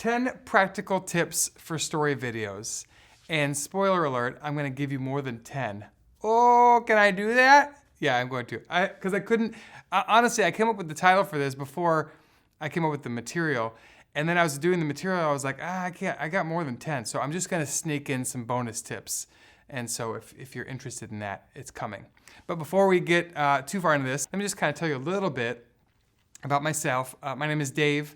10 practical tips for story videos. And spoiler alert, I'm gonna give you more than 10. Oh, can I do that? Yeah, I'm going to. Because I couldn't, honestly, I came up with the title for this before I came up with the material. And then I was doing the material, I was like, I can't, I got more than 10. So I'm just gonna sneak in some bonus tips. And so if you're interested in that, it's coming. But before we get too far into this, let me just kind of tell you a little bit about myself. My name is Dave.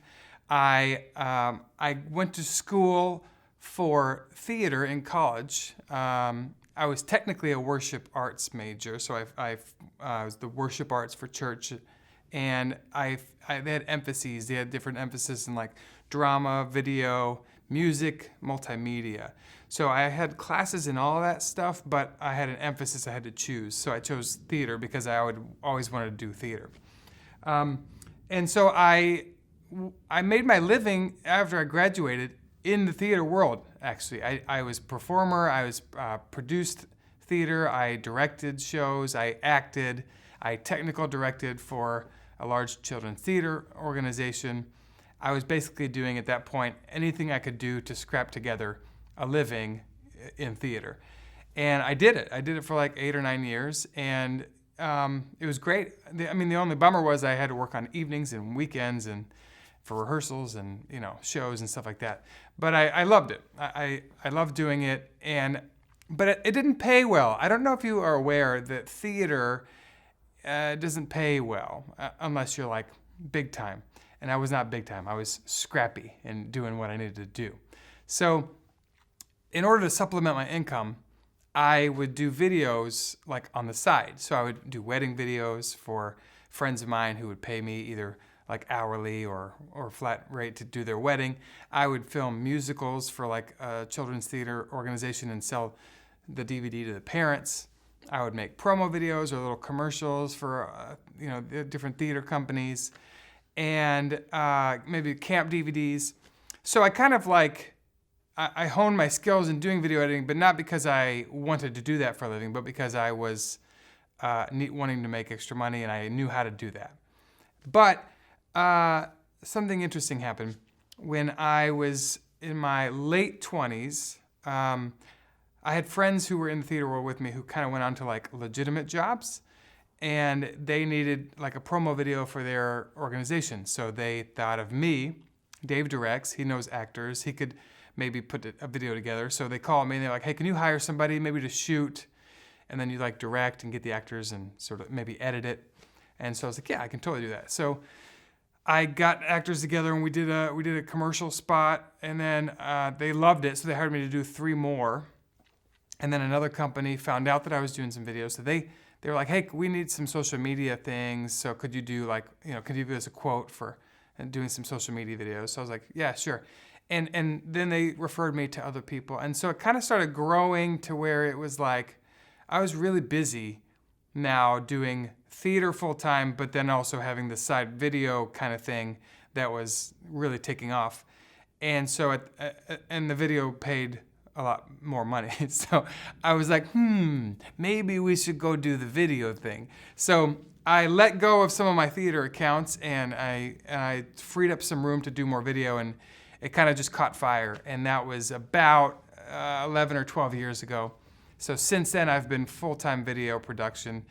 I went to school for theater in college. I was technically a worship arts major, so I was the worship arts for church, and they had emphases. They had different emphasis in like drama, video, music, multimedia. So I had classes in all of that stuff, but I had an emphasis I had to choose. So I chose theater because I would always wanted to do theater. And so I made my living after I graduated in the theater world, actually. I was a performer, I was produced theater, I directed shows, I acted, I technical directed for a large children's theater organization. I was basically doing at that point anything I could do to scrap together a living in theater. And I did it. I did it for like 8 or 9 years, and it was great. The only bummer was I had to work on evenings and weekends and for rehearsals and shows and stuff like that. But I loved it. I loved doing it, but it didn't pay well. I don't know if you are aware that theater doesn't pay well unless you're like big time. And I was not big time. I was scrappy in doing what I needed to do. So in order to supplement my income, I would do videos like on the side. So I would do wedding videos for friends of mine who would pay me either like hourly or flat rate to do their wedding. I would film musicals for like a children's theater organization and sell the DVD to the parents. I would make promo videos or little commercials for the different theater companies, and maybe camp DVDs. So I kind of like, I honed my skills in doing video editing, but not because I wanted to do that for a living, but because I was wanting to make extra money and I knew how to do that. But something interesting happened when I was in my late 20s. I had friends who were in the theater world with me who kind of went on to like legitimate jobs, and they needed like a promo video for their organization. So they thought of me. Dave directs, he knows actors, he could maybe put a video together. So they called me and they're like, hey, can you hire somebody maybe to shoot? And then you like direct and get the actors and sort of maybe edit it. And so I was like, yeah, I can totally do that. So I got actors together and we did a commercial spot, and then they loved it. So they hired me to do 3 more. And then another company found out that I was doing some videos. So they were like, hey, we need some social media things. So could you do like, could you give us a quote for doing some social media videos? So I was like, yeah, sure. And then they referred me to other people. And so it kind of started growing to where it was like, I was really busy now doing theater full time, but then also having the side video kind of thing that was really taking off. And so, and the video paid a lot more money. So I was like, maybe we should go do the video thing. So I let go of some of my theater accounts, and I freed up some room to do more video, and it kind of just caught fire. And that was about 11 or 12 years ago. So since then, I've been full-time video production.